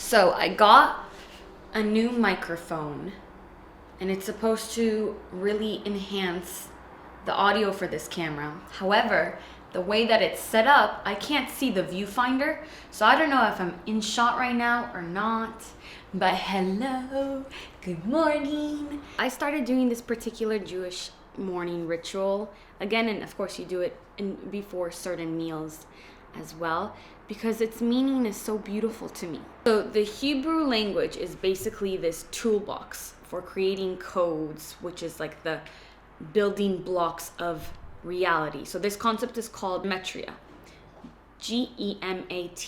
So I got a new microphone and it's supposed to really enhance the audio for this camera. However, the way that it's set up, I can't see the viewfinder. So I don't know if I'm in shot right now or not. But hello, good morning. I started doing this particular Jewish morning ritual again, and of course you do it before certain meals as well, because its meaning is so beautiful to me. So the Hebrew language is basically this toolbox for creating codes, which is like the building blocks of reality. So this concept is called gematria, Gematria,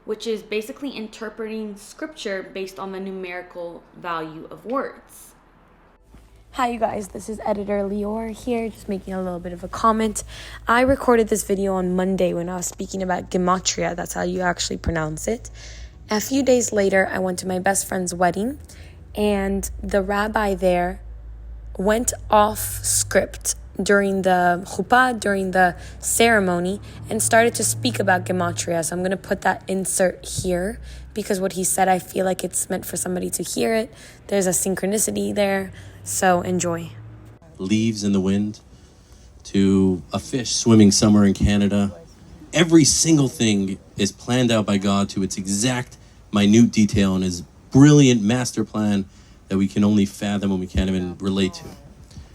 which is basically interpreting scripture based on the numerical value of words. Hi you guys, this is editor Leeor here, just making a little bit of a comment. I recorded this video on Monday when I was speaking about gematria, that's how you actually pronounce it. A few days later, I went to my best friend's wedding, and the rabbi there went off script during the chuppah, during the ceremony, and started to speak about gematria. So I'm going to put that insert here because what he said, I feel like it's meant for somebody to hear it. There's a synchronicity there, so enjoy. Leaves in the wind to a fish swimming somewhere in Canada. Every single thing is planned out by God to its exact minute detail in his brilliant master plan that we can only fathom and we can't even relate to.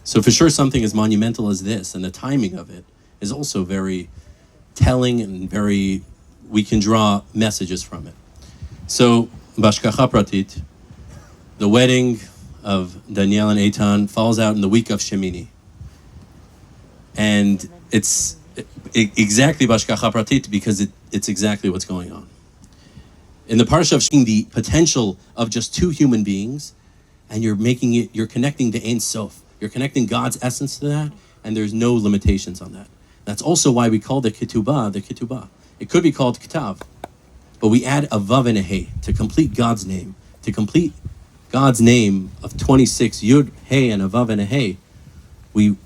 So for sure, something as monumental as this and the timing of it is also very telling and we can draw messages from it. So, Bashkacha Pratit, the wedding of Danielle and Eitan falls out in the week of Shemini. And it's exactly Bashkacha Pratit because it's exactly what's going on. In the Parsha of Shemini, the potential of just two human beings, and you're connecting to Ein Sof. You're connecting God's essence to that, and there's no limitations on that. That's also why we call the ketubah. It could be called ketav, but we add a vav and a hey to complete God's name. To complete God's name of 26 yud, hey, and a vav and a hey, we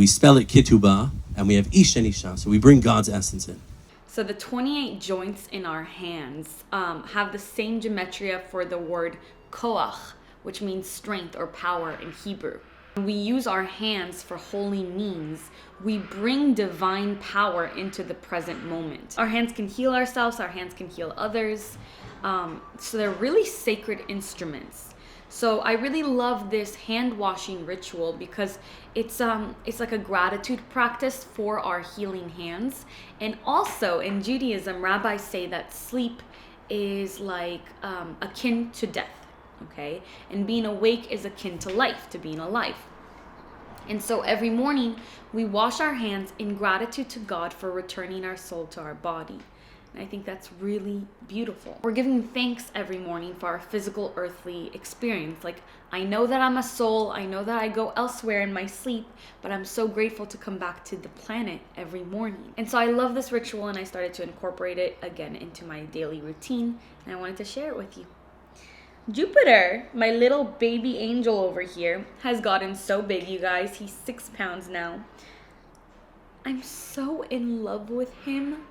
spell it ketubah, and we have ish and isha, so we bring God's essence in. So the 28 joints in our hands have the same gematria for the word koach, which means strength or power in Hebrew. When we use our hands for holy means, we bring divine power into the present moment. Our hands can heal ourselves, our hands can heal others. So they're really sacred instruments. So I really love this hand washing ritual because it's like a gratitude practice for our healing hands. And also in Judaism, rabbis say that sleep is like akin to death. Okay, and being awake is akin to life, to being alive. And so every morning we wash our hands in gratitude to God for returning our soul to our body. And I think that's really beautiful. We're giving thanks every morning for our physical earthly experience. Like, I know that I'm a soul, I know that I go elsewhere in my sleep, but I'm so grateful to come back to the planet every morning. And so I love this ritual, and I started to incorporate it again into my daily routine, and I wanted to share it with you. Jupiter, my little baby angel over here, has gotten so big, you guys. He's 6 pounds now. I'm so in love with him.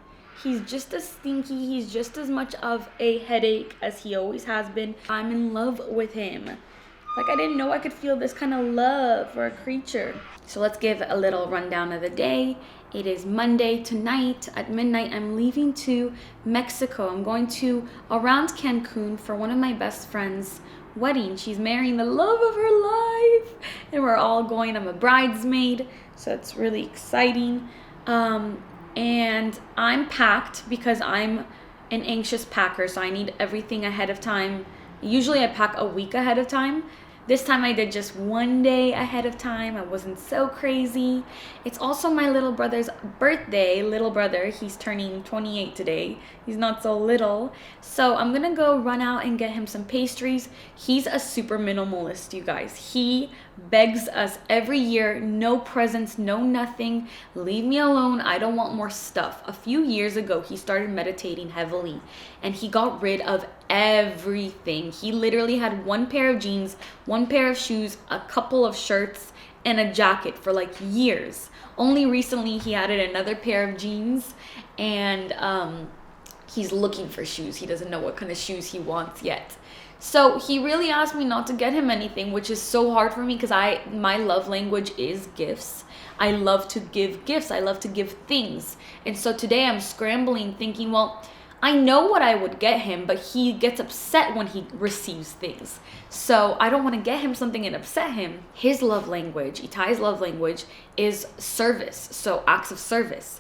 He's just as stinky. He's just as much of a headache as he always has been. I'm in love with him. Like, I didn't know I could feel this kind of love for a creature. So let's give a little rundown of the day. It is Monday. Tonight at midnight, I'm leaving to Mexico. I'm going to around Cancun for one of my best friend's wedding. She's marrying the love of her life, and we're all going. I'm a bridesmaid, so it's really exciting. And I'm packed because I'm an anxious packer, so I need everything ahead of time. Usually I pack a week ahead of time. This time I did just 1 day ahead of time. I wasn't so crazy. It's also my little brother's birthday. Little brother, he's turning 28 today. He's not so little. So I'm gonna go run out and get him some pastries. He's a super minimalist, you guys. He begs us every year, no presents, no nothing. Leave me alone. I don't want more stuff. A few years ago, he started meditating heavily and he got rid of everything. He literally had one pair of jeans, one pair of shoes, a couple of shirts, and a jacket for like years. Only recently he added another pair of jeans, and he's looking for shoes. He doesn't know what kind of shoes he wants yet. So he really asked me not to get him anything, which is so hard for me because my love language is gifts. I love to give gifts. I love to give things. And so today I'm scrambling thinking, well, I know what I would get him, but he gets upset when he receives things. So I don't want to get him something and upset him. His love language, Itai's love language, is service. So acts of service.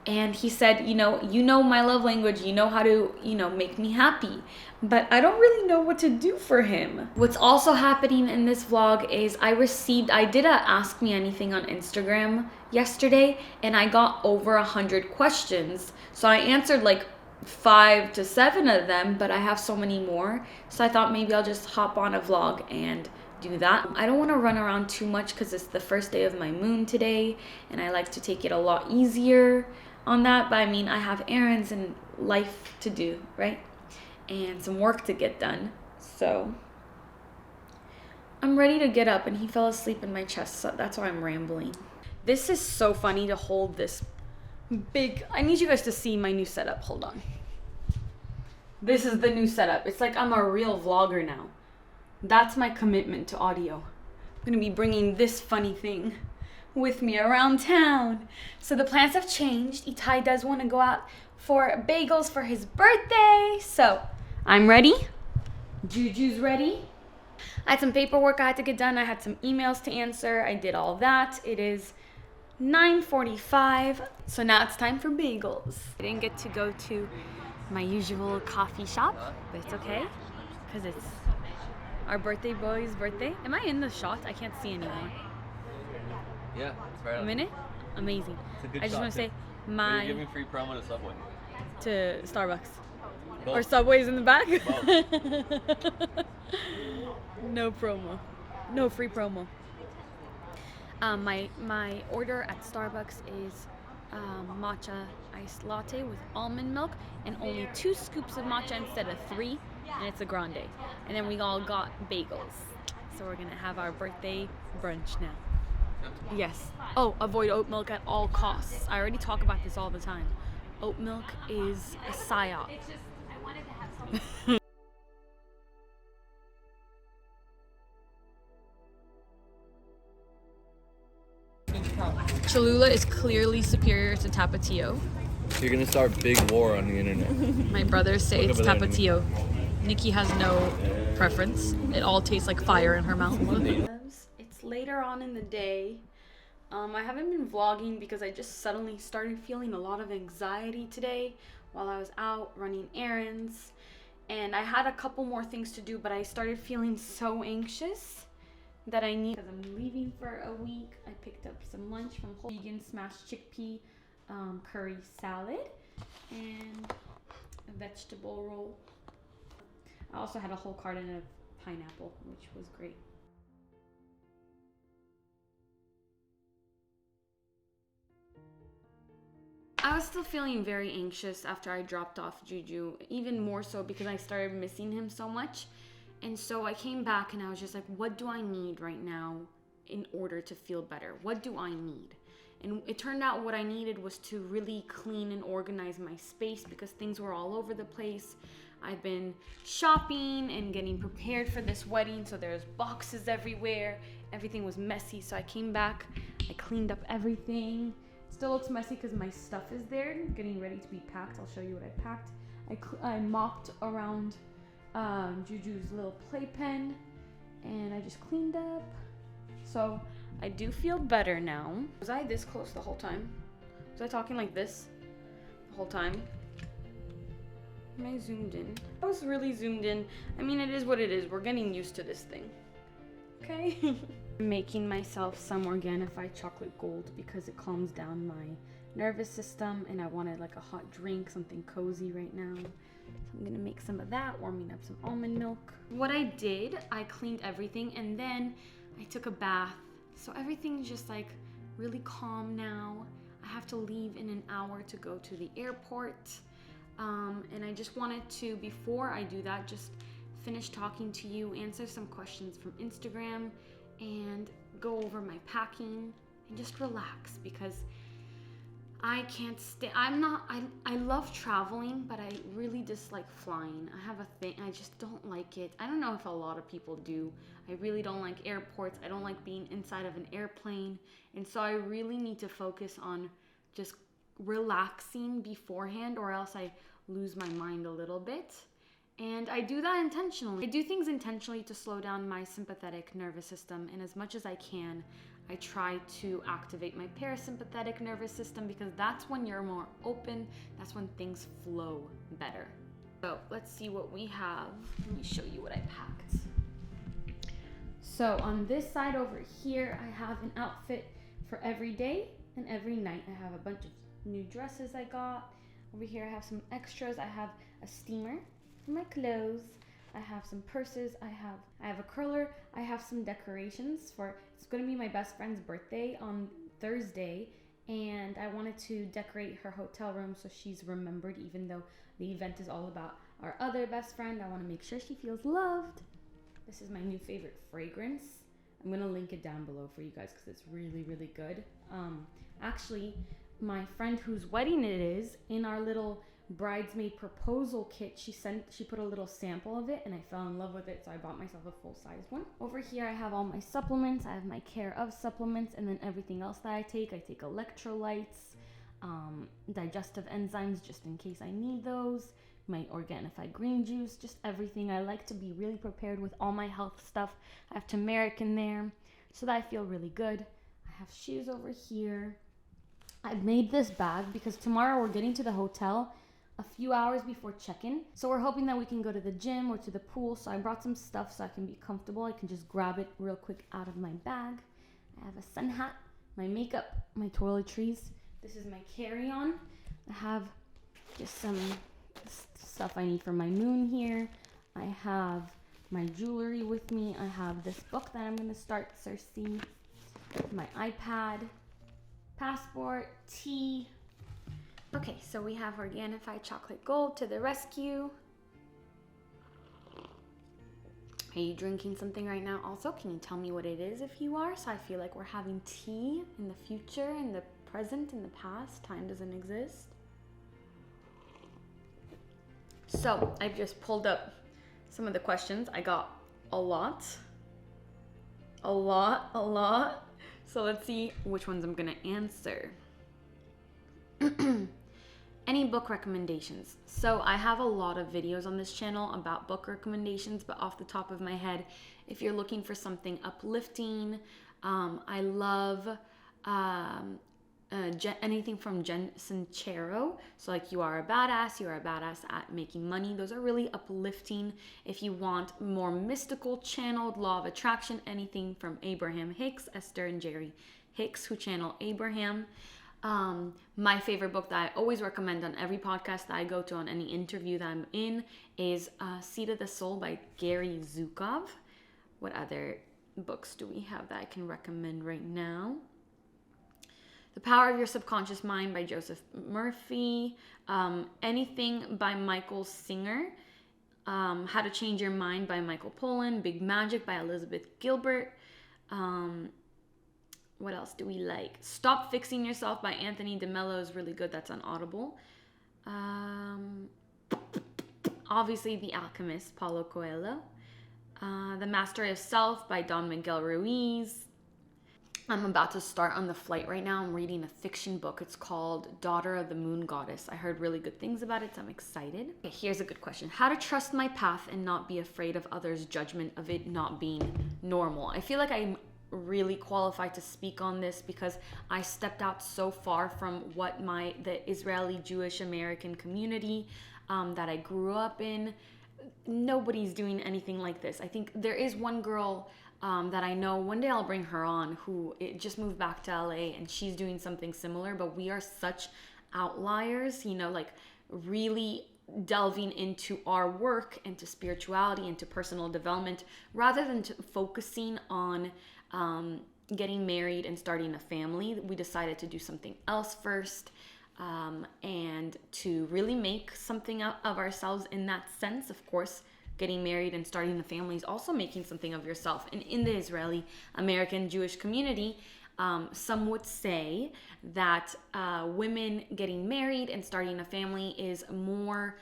And he said, you know my love language, you know how to, make me happy. But I don't really know what to do for him. What's also happening in this vlog is I did a Ask Me Anything on Instagram yesterday, and I got over 100 questions. So I answered like 5 to 7 of them, but I have so many more. So I thought maybe I'll just hop on a vlog and do that. I don't want to run around too much because it's the first day of my moon today, and I like to take it a lot easier on that. But I mean, I have errands and life to do, right? And some work to get done. So I'm ready to get up, and he fell asleep in my chest, so that's why I'm rambling. This is so funny to hold this big. I need you guys to see my new setup. Hold on. This is the new setup. It's like I'm a real vlogger now. That's my commitment to audio. I'm gonna be bringing this funny thing with me around town. So the plans have changed. Itai does want to go out for bagels for his birthday. So I'm ready. Juju's ready. I had some paperwork I had to get done. I had some emails to answer. I did all that. It is 9:45. So now it's time for bagels. I didn't get to go to my usual coffee shop, but it's okay because it's our birthday boy's birthday. Am I in the shot? I can't see anymore. Yeah, it's right on. A minute? Amazing. It's a good I just shot, want to say Are my you giving free promo to Subway? to Starbucks. Both. Or Subway's in the back? Both. No promo. No free promo. My order at Starbucks is matcha iced latte with almond milk and only 2 scoops of matcha instead of 3, and it's a grande. And then we all got bagels. So we're gonna have our birthday brunch now. Yes. Oh, avoid oat milk at all costs. I already talk about this all the time. Oat milk is a psyop. Cholula is clearly superior to Tapatio. You're gonna start big war on the internet. My brothers say it's Look over there, Tapatio. Nikki has no preference. It all tastes like fire in her mouth. It's later on in the day. I haven't been vlogging because I just suddenly started feeling a lot of anxiety today while I was out running errands. And I had a couple more things to do, but I started feeling so anxious that I need, because I'm leaving for a week. I picked up some lunch from Whole Vegan smashed chickpea curry salad and a vegetable roll. I also had a whole carton of pineapple, which was great. I was still feeling very anxious after I dropped off Juju, even more so because I started missing him so much. And so I came back and I was just like, what do I need right now in order to feel better? What do I need? And it turned out what I needed was to really clean and organize my space because things were all over the place. I've been shopping and getting prepared for this wedding, so there's boxes everywhere. Everything was messy, so I came back, I cleaned up everything. Still looks messy because my stuff is there, getting ready to be packed. I'll show you what I packed. I mopped around Juju's little playpen, and I just cleaned up. So I do feel better now. Was I this close the whole time? Was I talking like this the whole time? Am I zoomed in? I was really zoomed in. I mean, it is what it is. We're getting used to this thing. Okay? I'm making myself some Organifi chocolate gold because it calms down my nervous system, and I wanted like a hot drink, something cozy right now. So I'm gonna make some of that, warming up some almond milk. What I did, I cleaned everything and then I took a bath. So everything's just like really calm now. I have to leave in an hour to go to the airport. And I just wanted to, before I do that, just finish talking to you, answer some questions from Instagram, and go over my packing and just relax because I can't stay. I love traveling, but I really dislike flying. I have a thing. I just don't like it. I don't know if a lot of people do. I really don't like airports. I don't like being inside of an airplane. And so I really need to focus on just relaxing beforehand, or else I lose my mind a little bit. And I do that intentionally. I do things intentionally to slow down my sympathetic nervous system. And as much as I can, I try to activate my parasympathetic nervous system, because that's when you're more open. That's when things flow better. So let's see what we have. Let me show you what I packed. So on this side over here, I have an outfit for every day and every night. I have a bunch of new dresses I got. Over here I have some extras. I have a steamer for my clothes. I have some purses. I have a curler. I have some decorations for, it's going to be my best friend's birthday on Thursday, and I wanted to decorate her hotel room so she's remembered, even though the event is all about our other best friend. I want to make sure she feels loved. This is my new favorite fragrance. I'm going to link it down below for you guys because it's really, really good. Actually, my friend whose wedding it is, in our little bridesmaid proposal kit, she put a little sample of it, and I fell in love with it, so I bought myself a full-size one. Over here I have all my supplements. I have my Care of supplements, and then everything else that I take electrolytes, digestive enzymes just in case I need those, my Organifi green juice, just everything. I like to be really prepared with all my health stuff. I have turmeric in there so that I feel really good. I have shoes over here. I made this bag because tomorrow we're getting to the hotel a few hours before check-in. So we're hoping that we can go to the gym or to the pool. So I brought some stuff so I can be comfortable. I can just grab it real quick out of my bag. I have a sun hat, my makeup, my toiletries. This is my carry-on. I have just some stuff I need for my moon here. I have my jewelry with me. I have this book that I'm going to start, Cersei, my iPad, passport, tea. Okay, so we have Organifi chocolate gold to the rescue. Are you drinking something right now? Also, can you tell me what it is if you are? So I feel like we're having tea in the future, in the present, in the past. Time doesn't exist. So I've just pulled up some of the questions. I got a lot. So let's see which ones I'm gonna answer. Any book recommendations? So I have a lot of videos on this channel about book recommendations, but off the top of my head, if you're looking for something uplifting, I love anything from Jen Sincero. So like You Are a Badass at Making Money. Those are really uplifting. If you want more mystical channeled, Law of Attraction, anything from Abraham Hicks, Esther and Jerry Hicks, who channel Abraham. My favorite book that I always recommend on every podcast that I go to, on any interview that I'm in, is Seed of the Soul by Gary Zukov. What other books do we have that I can recommend right now? The Power of Your Subconscious Mind by Joseph Murphy. Anything by Michael Singer. How to Change Your Mind by Michael Pollan. Big Magic by Elizabeth Gilbert. What else do we like? Stop Fixing Yourself by Anthony DeMello is really good. That's on Audible. Obviously, The Alchemist, Paulo Coelho. The Mastery of Self by Don Miguel Ruiz. I'm about to start on the flight right now. I'm reading a fiction book. It's called Daughter of the Moon Goddess. I heard really good things about it, so I'm excited. Okay, here's a good question. How to trust my path and not be afraid of others' judgment of it not being normal. I feel like I'm really qualified to speak on this because I stepped out so far from what the Israeli Jewish American community that I grew up in. Nobody's doing anything like this. I think there is one girl that I know, one day I'll bring her on, who just moved back to LA and she's doing something similar, but we are such outliers, like really delving into our work, into spirituality, into personal development, rather than focusing on getting married and starting a family. We decided to do something else first, and to really make something out of ourselves in that sense. Of course, getting married and starting a family is also making something of yourself. And in the Israeli American Jewish community, Some would say that women getting married and starting a family is more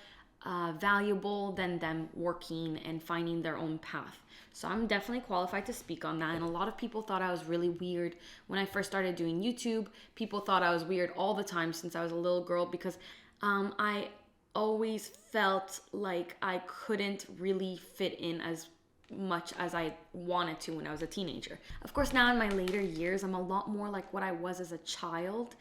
valuable than them working and finding their own path. So I'm definitely qualified to speak on that. And a lot of people thought I was really weird when I first started doing YouTube. People thought I was weird all the time since I was a little girl, because I always felt like I couldn't really fit in as much as I wanted to when I was a teenager. Of course, now in my later years, I'm a lot more like what I was as a child,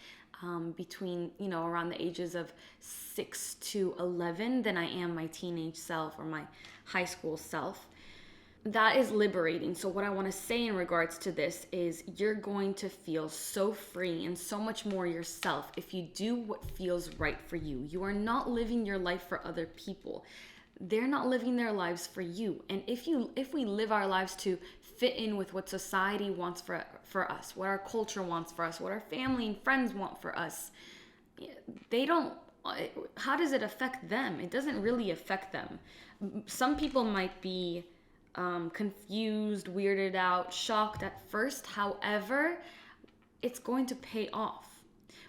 between, around the ages of 6 to 11 than I am my teenage self or my high school self. That is liberating. So what I want to say in regards to this is you're going to feel so free and so much more yourself if you do what feels right for you. You are not living your life for other people. They're not living their lives for you. And if we live our lives to fit in with what society wants for us, what our culture wants for us, what our family and friends want for us, how does it affect them? It doesn't really affect them. Some people might be confused, weirded out, shocked at first. However, it's going to pay off.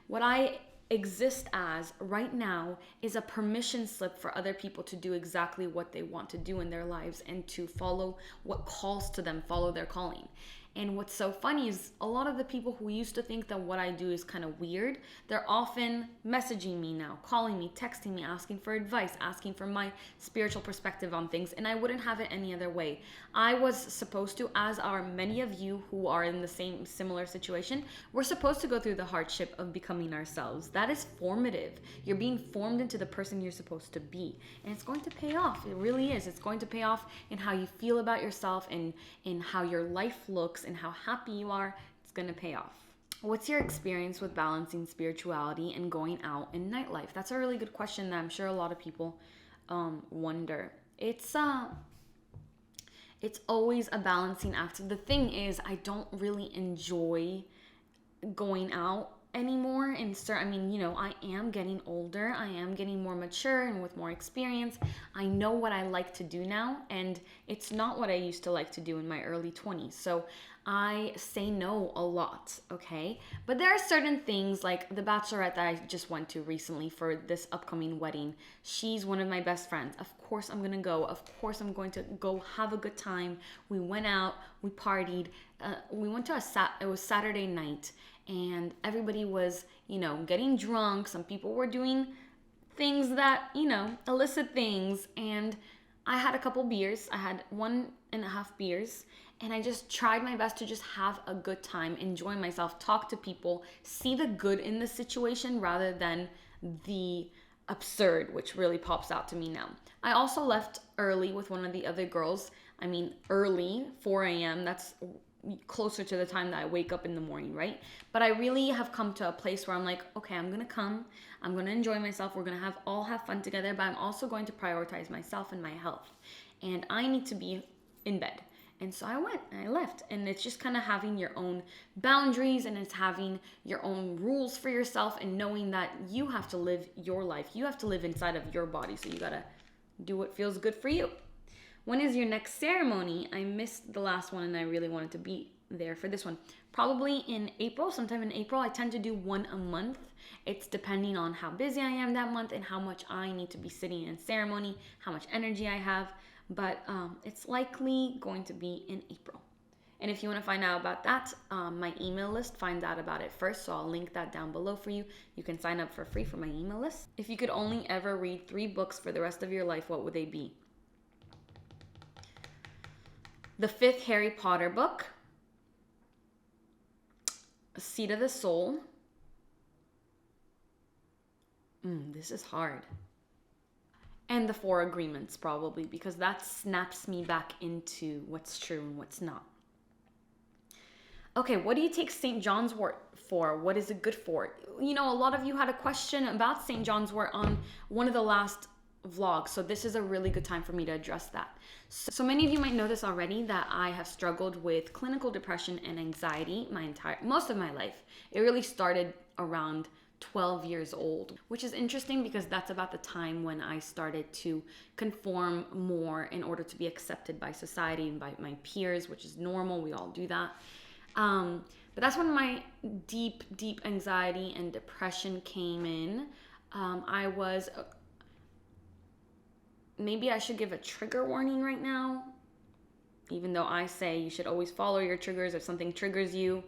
What I exist as right now is a permission slip for other people to do exactly what they want to do in their lives and to follow what calls to them, follow their calling. And what's so funny is a lot of the people who used to think that what I do is kind of weird, they're often messaging me now, calling me, texting me, asking for advice, asking for my spiritual perspective on things, and I wouldn't have it any other way. I was supposed to, as are many of you who are in the same similar situation, we're supposed to go through the hardship of becoming ourselves. That is formative. You're being formed into the person you're supposed to be, and it's going to pay off. It really is. It's going to pay off in how you feel about yourself and in how your life looks and how happy you are. It's going to pay off. What's your experience with balancing spirituality and going out in nightlife? That's a really good question that I'm sure a lot of people wonder. It's always a balancing act. The thing is, I don't really enjoy going out anymore. And I am getting older. I am getting more mature and with more experience. I know what I like to do now, and it's not what I used to like to do in my early 20s. So I say no a lot, okay? But there are certain things, like the bachelorette that I just went to recently for this upcoming wedding. She's one of my best friends. Of course I'm gonna go. Of course I'm going to go have a good time. We went out, we partied. We went to it was Saturday night, and everybody was, getting drunk. Some people were doing things that, illicit things. And I had a couple beers. I had 1.5 beers, and I just tried my best to just have a good time, enjoy myself, talk to people, see the good in the situation rather than the absurd, which really pops out to me now. I also left early with one of the other girls. Early, 4 a.m. That's closer to the time that I wake up in the morning, right? But I really have come to a place where I'm like, okay, I'm gonna come, I'm gonna enjoy myself, we're gonna all have fun together, but I'm also going to prioritize myself and my health, and I need to be in bed. And so I went and I left, and it's just kind of having your own boundaries, and it's having your own rules for yourself, and knowing that you have to live your life, you have to live inside of your body, so you gotta do what feels good for you. When is your next ceremony? I missed the last one and I really wanted to be there for this one. Probably in April, sometime in April. I tend to do one a month. It's depending on how busy I am that month and how much I need to be sitting in ceremony, how much energy I have. But it's likely going to be in April. And if you want to find out about that, my email list finds out about it first. So I'll link that down below for you. You can sign up for free for my email list. If you could only ever read 3 books for the rest of your life, what would they be? The 5th Harry Potter book, Seed of the Soul. This is hard. And the 4 Agreements, probably, because that snaps me back into what's true and what's not. Okay, what do you take St. Johns Wort for? What is it good for? A lot of you had a question about St. Johns Wort on one of the last vlog, so this is a really good time for me to address that. So many of you might know this already, that I have struggled with clinical depression and anxiety most of my life. It really started around 12 years old, which is interesting because that's about the time when I started to conform more in order to be accepted by society and by my peers, which is normal. We all do that. But that's when my deep anxiety and depression came in. I was, maybe I should give a trigger warning right now, even though I say you should always follow your triggers. If something triggers you,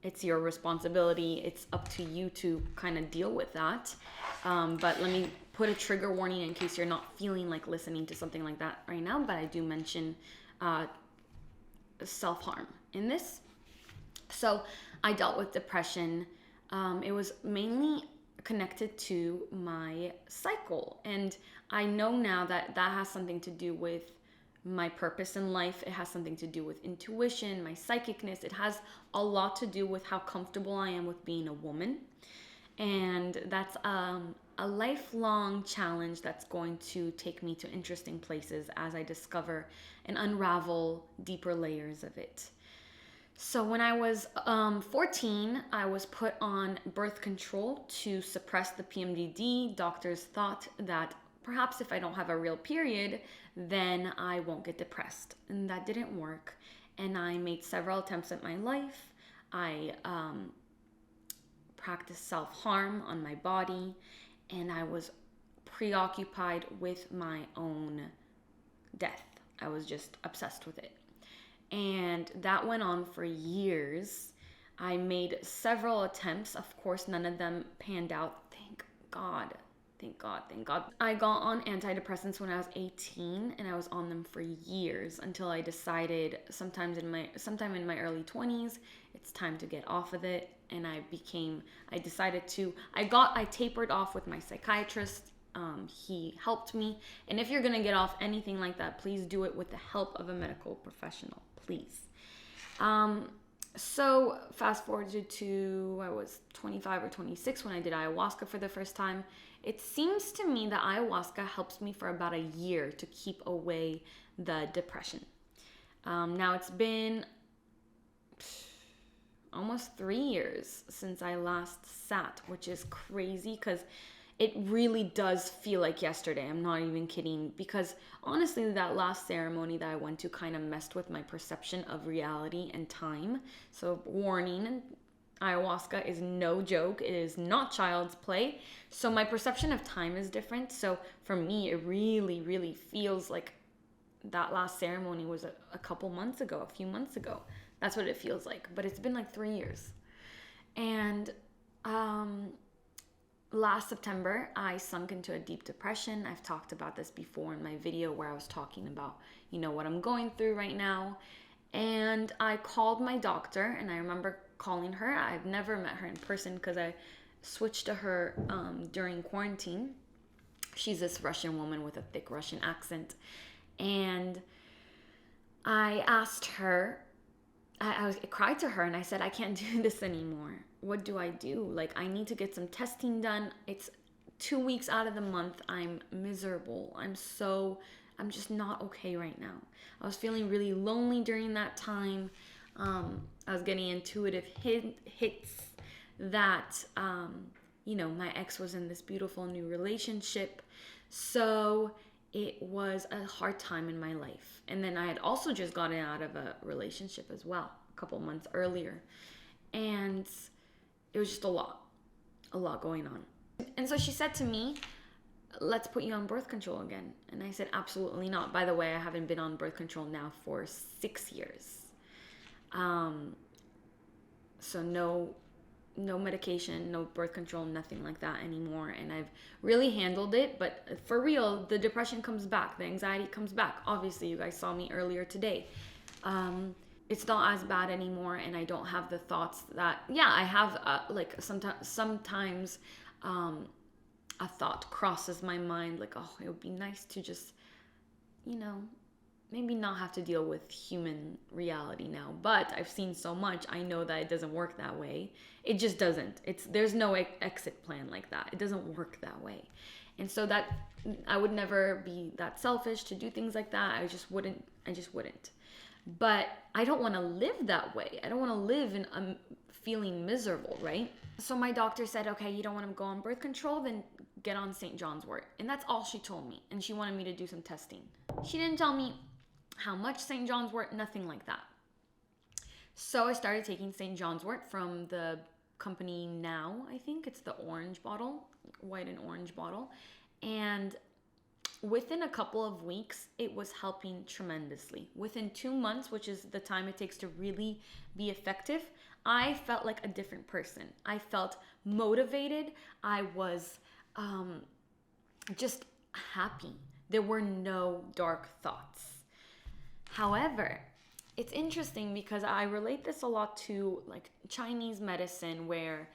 it's your responsibility. It's up to you to kind of deal with that. But let me put a trigger warning in case you're not feeling like listening to something like that right now. But I do mention self-harm in this. So I dealt with depression. It was mainly connected to my cycle. And I know now that that has something to do with my purpose in life. It has something to do with intuition, my psychicness. It has a lot to do with how comfortable I am with being a woman. And that's a lifelong challenge that's going to take me to interesting places as I discover and unravel deeper layers of it. So when I was 14, I was put on birth control to suppress the PMDD. Doctors thought that perhaps if I don't have a real period, then I won't get depressed. And that didn't work. And I made several attempts at my life. I practiced self-harm on my body. And I was preoccupied with my own death. I was just obsessed with it. And that went on for years. I made several attempts. Of course, none of them panned out. Thank God. Thank God, thank God. I got on antidepressants when I was 18, and I was on them for years until I decided sometime in my early 20s, it's time to get off of it. And I tapered off with my psychiatrist. He helped me. And if you're gonna get off anything like that, please do it with the help of a medical professional, please. So fast forward to I was 25 or 26 when I did ayahuasca for the first time. It seems to me that ayahuasca helps me for about a year to keep away the depression. Now it's been almost 3 years since I last sat, which is crazy because it really does feel like yesterday. I'm not even kidding, because honestly, that last ceremony that I went to kind of messed with my perception of reality and time. So warning, ayahuasca is no joke. It is not child's play. So my perception of time is different. So for me, it really, really feels like that last ceremony was a couple months ago, a few months ago. That's what it feels like. But it's been like 3 years. And last September, I sunk into a deep depression. I've talked about this before in my video where I was talking about, what I'm going through right now. And I called my doctor, and I remember calling her. I've never met her in person because I switched to her during quarantine. She's this Russian woman with a thick Russian accent. And I asked her, I cried to her and I said, I can't do this anymore. What do I do? Like, I need to get some testing done. It's 2 weeks out of the month. I'm miserable. I'm just not okay right now. I was feeling really lonely during that time. I was getting intuitive hits that, my ex was in this beautiful new relationship. So it was a hard time in my life. And then I had also just gotten out of a relationship as well, a couple months earlier. And it was just a lot going on. And so she said to me, let's put you on birth control again. And I said, absolutely not. By the way, I haven't been on birth control now for 6 years. So no medication, no birth control, nothing like that anymore. And I've really handled it, but for real, the depression comes back, the anxiety comes back. Obviously, you guys saw me earlier today. It's not as bad anymore, and I don't have the thoughts that, I have sometimes a thought crosses my mind, like, oh, it would be nice to just, maybe not have to deal with human reality now. But I've seen so much, I know that it doesn't work that way. It just doesn't. There's no exit plan like that. It doesn't work that way. And so that I would never be that selfish to do things like that. I just wouldn't. But I don't want to live that way. I don't want to live in feeling miserable, right? So my doctor said, okay, you don't want to go on birth control, then get on Johns Wort. And that's all she told me. And she wanted me to do some testing. She didn't tell me how much Johns Wort, nothing like that. So I started taking St. Johns Wort from the company Now, I think. It's the orange bottle, white and orange bottle. And within a couple of weeks, it was helping tremendously. Within 2 months, which is the time it takes to really be effective, I felt like a different person. I felt motivated. I was just happy. There were no dark thoughts. However, it's interesting because I relate this a lot to like Chinese medicine where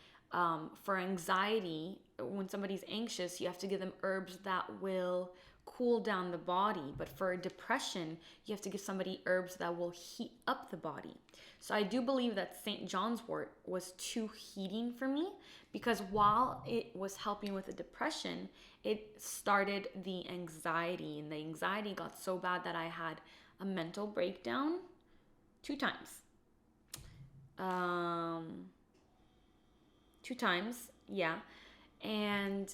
for anxiety, when somebody's anxious, you have to give them herbs that will cool down the body. But for depression, you have to give somebody herbs that will heat up the body. So I do believe that St. John's wort was too heating for me because while it was helping with the depression, it started the anxiety. And the anxiety got so bad that I had a mental breakdown 2 times. 2 times, yeah. And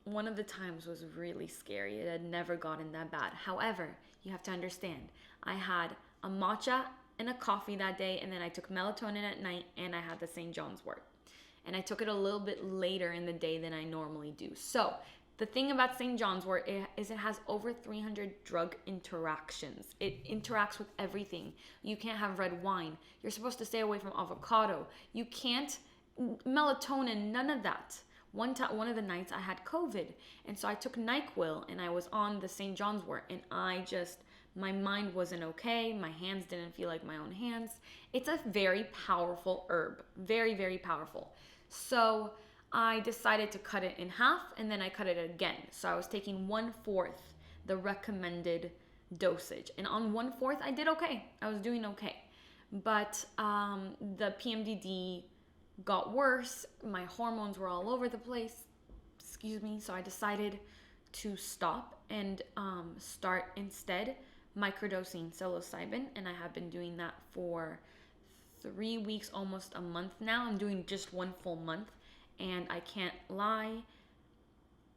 one of the times was really scary. It had never gotten that bad. However, you have to understand, I had a matcha and a coffee that day, and then I took melatonin at night, and I had the St. John's wort. And I took it a little bit later in the day than I normally do. So the thing about St. John's wort is it has over 300 drug interactions. It interacts with everything. You can't have red wine. You're supposed to stay away from avocado. You can't melatonin, none of that. One of the nights I had COVID, and so I took NyQuil, and I was on the St. John's wort, and my mind wasn't okay. My hands didn't feel like my own hands. It's a very powerful herb, very, very powerful. So I decided to cut it in half, and then I cut it again. So I was taking 1/4 the recommended dosage, and on 1/4 I did okay. I was doing okay, but the PMDD got worse. My hormones were all over the place. Excuse me. So I decided to stop and start instead microdosing psilocybin, and I have been doing that for 3 weeks, almost a month now. I'm doing just 1 full month, and I can't lie,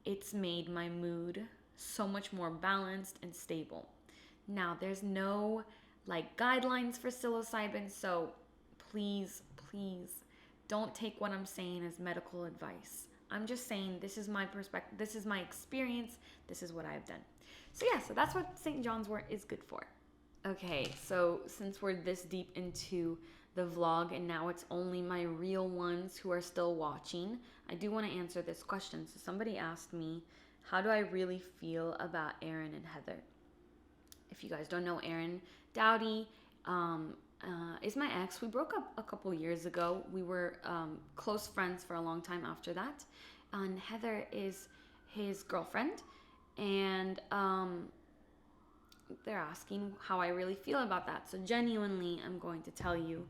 it's made my mood so much more balanced and stable. Now, there's no like guidelines for psilocybin, so please don't take what I'm saying as medical advice. I'm just saying this is my perspective, this is my experience, this is what I've done. So yeah, so that's what St. John's wort is good for. Okay, so since we're this deep into the vlog and now it's only my real ones who are still watching, I do want to answer this question. So somebody asked me, how do I really feel about Aaron and Heather? If you guys don't know, Aaron Dowdy is my ex. We broke up a couple years ago. We were close friends for a long time after that. And Heather is his girlfriend. And they're asking how I really feel about that. So genuinely, I'm going to tell you,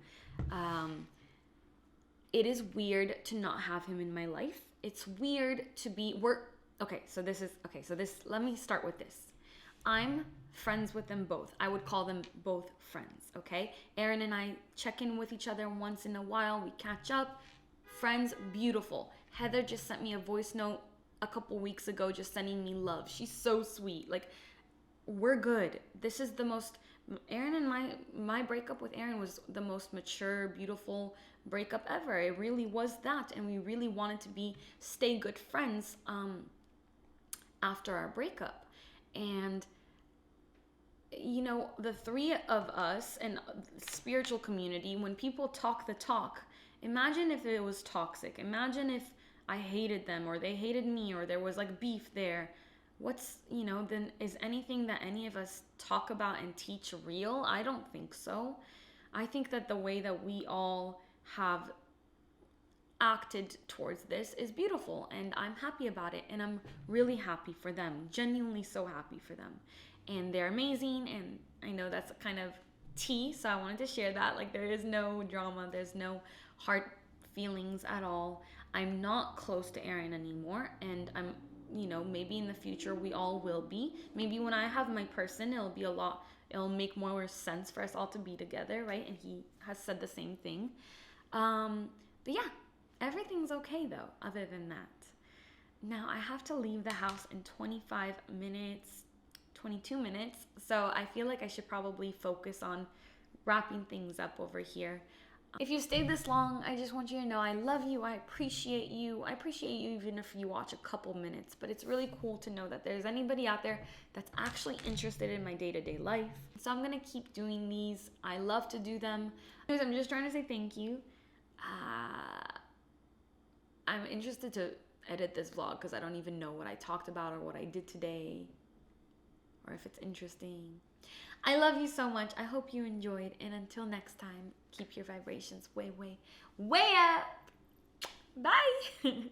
it is weird to not have him in my life. It's weird to be, let me start with this. I'm friends with them both. I would call them both friends, okay? Aaron and I check in with each other once in a while. We catch up. Friends, beautiful. Heather just sent me a voice note a couple weeks ago just sending me love. She's so sweet. Like, we're good. This is the most, Aaron and my breakup with Aaron was the most mature, beautiful breakup ever. It really was that. And we really wanted to stay good friends after our breakup. And you know, the three of us and spiritual community, when people talk the talk, imagine if it was toxic. Imagine if I hated them or they hated me or there was like beef there. Then is anything that any of us talk about and teach real? I don't think so. I think that the way that we all have acted towards this is beautiful, and I'm happy about it, and I'm really happy for them, genuinely so happy for them, and they're amazing. And I know that's kind of tea, so I wanted to share that. Like, there is no drama, there's no hard feelings at all. I'm not close to Aaron anymore, and I'm, maybe in the future we all will be. Maybe when I have my person, it'll make more sense for us all to be together, right? And he has said the same thing. But yeah, everything's okay though, other than that. Now I have to leave the house in 22 minutes. So I feel like I should probably focus on wrapping things up over here. If you stayed this long, I just want you to know I love you. I appreciate you. I appreciate you even if you watch a couple minutes. But it's really cool to know that there's anybody out there that's actually interested in my day-to-day life. So I'm going to keep doing these. I love to do them. Anyways, I'm just trying to say thank you. I'm interested to edit this vlog because I don't even know what I talked about or what I did today, or if it's interesting. I love you so much. I hope you enjoyed. And until next time, keep your vibrations way, way, way up. Bye.